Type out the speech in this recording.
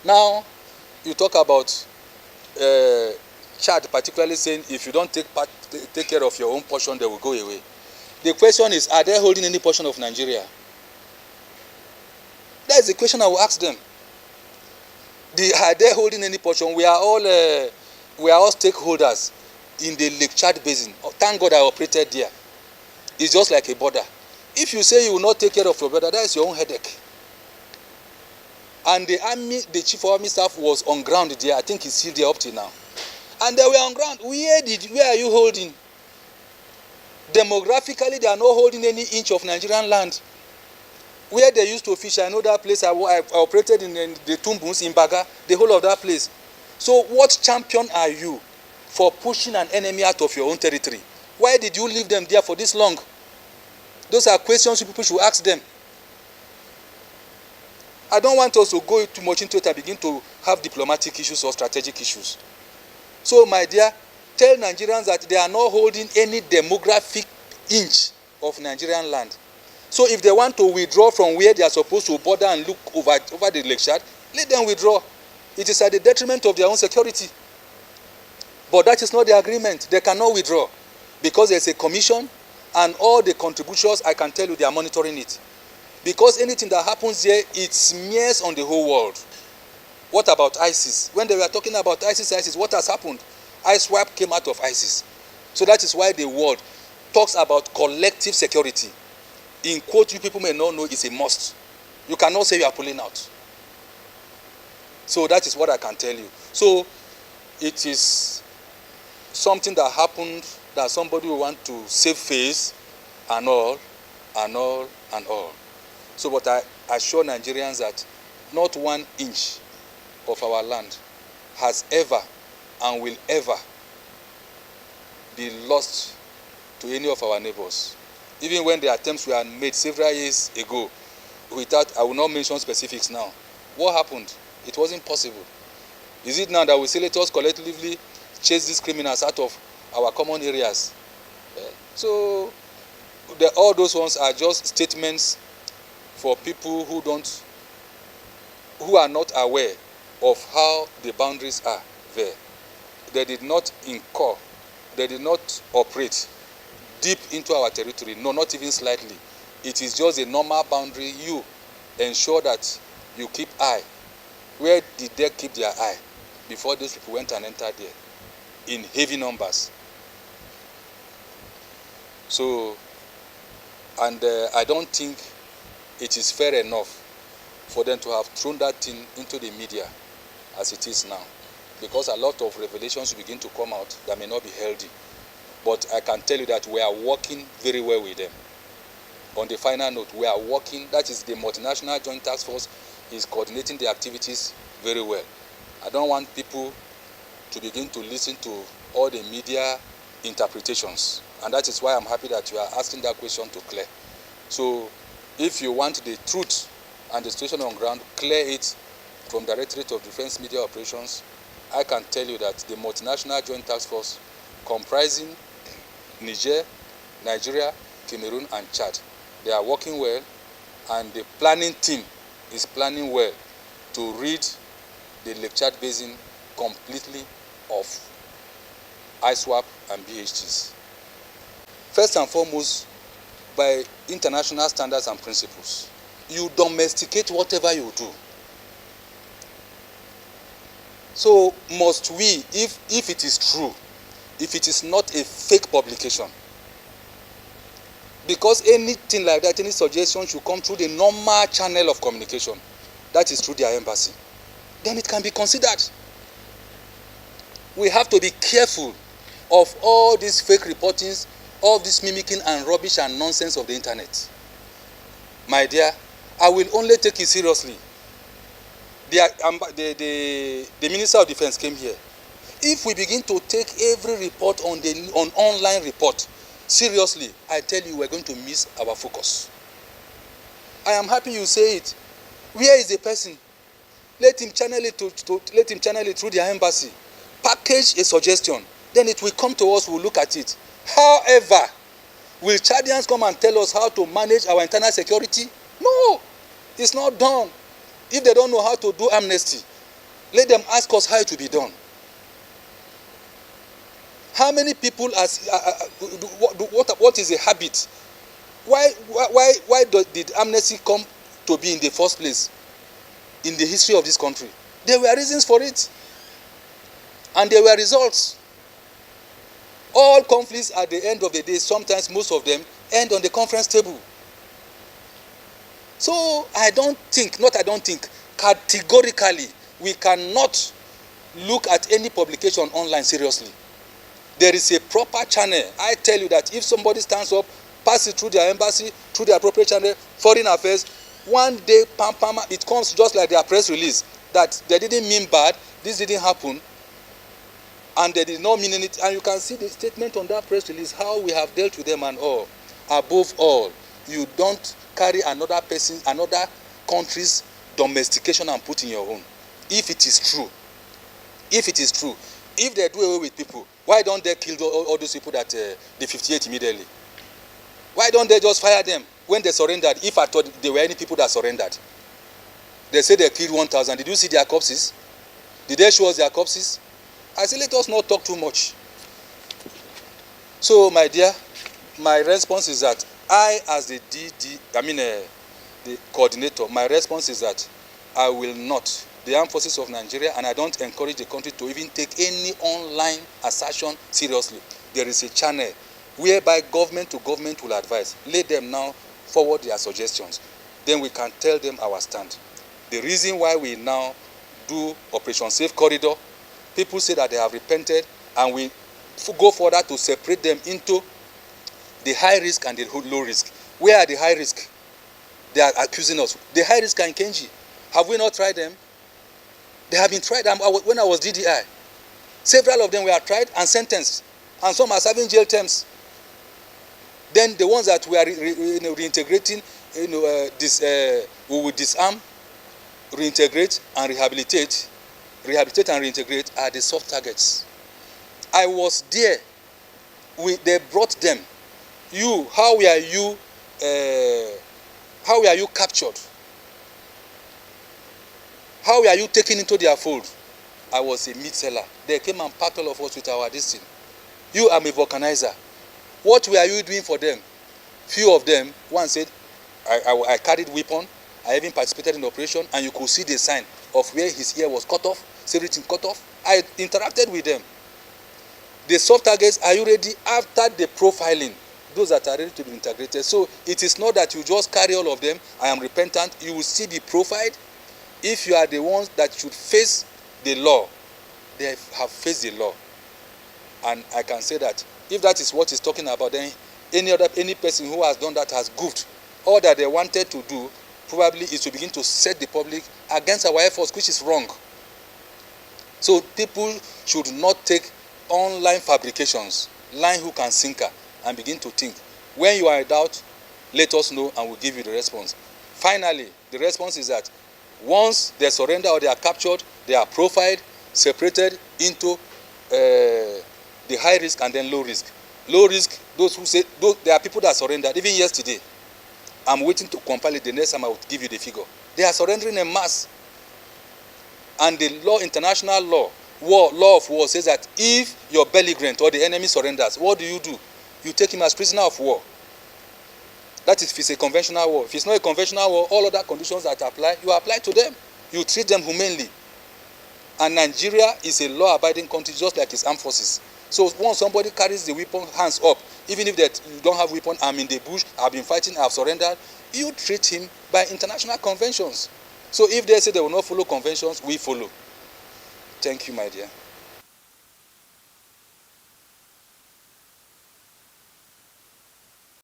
Now, you talk about Chad particularly saying if you don't take care of your own portion, they will go away. The question is, are they holding any portion of Nigeria? That is the question I will ask them. Are they holding any portion? We are all stakeholders in the Lake Chad Basin. Thank God I operated there. It's just like a border. If you say you will not take care of your brother, that is your own headache. And the chief of army staff was on ground there. I think he's still there up till now. And they were on ground. Where are you holding? Demographically, they are not holding any inch of Nigerian land. Where they used to fish, I know that place. I operated in the Tumbuns in Baga, the whole of that place. So what champion are you for pushing an enemy out of your own territory? Why did you leave them there for this long? Those are questions people should ask them. I don't want us to go too much into it and begin to have diplomatic issues or strategic issues. So, my dear, tell Nigerians that they are not holding any demographic inch of Nigerian land. So if they want to withdraw from where they are supposed to border and look over the Lake Chad, let them withdraw. It is at the detriment of their own security. But that is not the agreement. They cannot withdraw because there's a commission and all the contributors, I can tell you, they are monitoring it. Because anything that happens here, it smears on the whole world. What about ISIS? When they were talking about ISIS, what has happened? ISWAP came out of ISIS. So that is why the world talks about collective security. In quote, you people may not know, it's a must. You cannot say you are pulling out. So that is what I can tell you. So it is something that happened that somebody will want to save face and all. So but I assure Nigerians that not 1 inch of our land has ever and will ever be lost to any of our neighbors. Even when the attempts were made several years ago, I will not mention specifics now. What happened? It wasn't possible. Is it now that we say let us collectively chase these criminals out of our common areas? So all those ones are just statements for people who are not aware of how the boundaries are there. They did not operate deep into our territory. No, not even slightly. It is just a normal boundary. You ensure that you keep eye. Where did they keep their eye before those people went and entered there in heavy numbers? So, and I don't think it is fair enough for them to have thrown that thing into the media as it is now, because a lot of revelations will begin to come out that may not be healthy. But I can tell you that we are working very well with them. On the final note, we are working, that is the multinational joint task force is coordinating the activities very well. I don't want people to begin to listen to all the media interpretations. And that is why I'm happy that you are asking that question to Claire. So if you want the truth and the situation on ground, clear it from Directorate of Defense Media Operations. I can tell you that the multinational joint task force comprising Niger, Nigeria, Cameroon, and Chad, they are working well, and the planning team is planning well to rid the Lake Chad Basin completely of ISWAP and BHTs. First and foremost, by international standards and principles, you domesticate whatever you do. So must we, if it is true, if it is not a fake publication, because anything like that, any suggestion should come through the normal channel of communication, that is through their embassy, then it can be considered. We have to be careful of all these fake reportings, all this mimicking and rubbish and nonsense of the internet. My dear, I will only take it seriously. The Minister of Defense came here. If we begin to take every report on online report seriously, I tell you, we're going to miss our focus. I am happy you say it. Where is the person? Let him channel it through their embassy. Package a suggestion. Then it will come to us, we'll look at it. However, will Chadians come and tell us how to manage our internal security? No, it's not done. If they don't know how to do amnesty, Let them ask us how it will be done. How many people what is a habit? Why did amnesty come to be in the first place in the history of this country? There were reasons for it. And there were results. All conflicts at the end of the day, sometimes most of them, end on the conference table. So categorically, we cannot look at any publication online seriously. There is a proper channel. I tell you that if somebody stands up, pass it through their embassy, through their appropriate channel, foreign affairs, one day, it comes just like their press release, that they didn't mean bad, this didn't happen, and they did not mean it. And you can see the statement on that press release, how we have dealt with them and all. Above all, you don't carry another country's domestication and put in your own. If it is true, if they do away with people, why don't they kill all those people that the 58 immediately? Why don't they just fire them when they surrendered? If I thought there were any people that surrendered, they say they killed 1,000. Did you see their corpses? Did they show us their corpses? I say, let us not talk too much. So, my dear, my response is that I, as the the coordinator, my response is that I will not, the armed forces of Nigeria, and I don't encourage the country to even take any online assertion seriously. There is a channel whereby government to government will advise. Let them now forward their suggestions. Then we can tell them our stand. The reason why we now do Operation Safe Corridor, people say that they have repented, and we go further to separate them into the high risk and the low risk. Where are the high risk? They are accusing us. The high risk are in Kenji. Have we not tried them? They have been tried. When I was DDI, several of them were tried and sentenced, and some are serving jail terms. Then the ones that we are reintegrating, we will disarm, reintegrate and rehabilitate and reintegrate are the soft targets. I was there. They brought them. How were you captured? How were you taken into their fold? I was a meat seller. They came and packed all of us with our destiny. You are a vulcanizer. What were you doing for them? Few of them, one said, I carried weapon, I even participated in the operation, and you could see the sign of where his ear was cut off, everything cut off. I interacted with them. The soft targets, are you ready? After the profiling, those that are ready to be integrated. So it is not that you just carry all of them, I am repentant, you will still be profiled. If you are the ones that should face the law, they have faced the law. And I can say that if that is what he's talking about, then any person who has done that has goofed. All that they wanted to do probably is to begin to set the public against our efforts, which is wrong. So people should not take online fabrications, line, hook, and sinker, and begin to think. When you are in doubt, let us know and we'll give you the response. Finally, the response is that once they surrender or they are captured, they are profiled, separated into the high risk and then low risk. Low risk, those who say, there are people that surrendered. Even yesterday, I'm waiting to compile it. The next time I will give you the figure. They are surrendering en masse. And the law, international law, law of war says that if your belligerent or the enemy surrenders, what do? You take him as prisoner of war. That is if it's a conventional war. If it's not a conventional war, all other conditions that apply, you apply to them. You treat them humanely. And Nigeria is a law-abiding country just like its armed forces. So once somebody carries the weapon, hands up, even if you don't have weapon, I'm in the bush, I've been fighting, I've surrendered, you treat him by international conventions. So if they say they will not follow conventions, we follow. Thank you, my dear.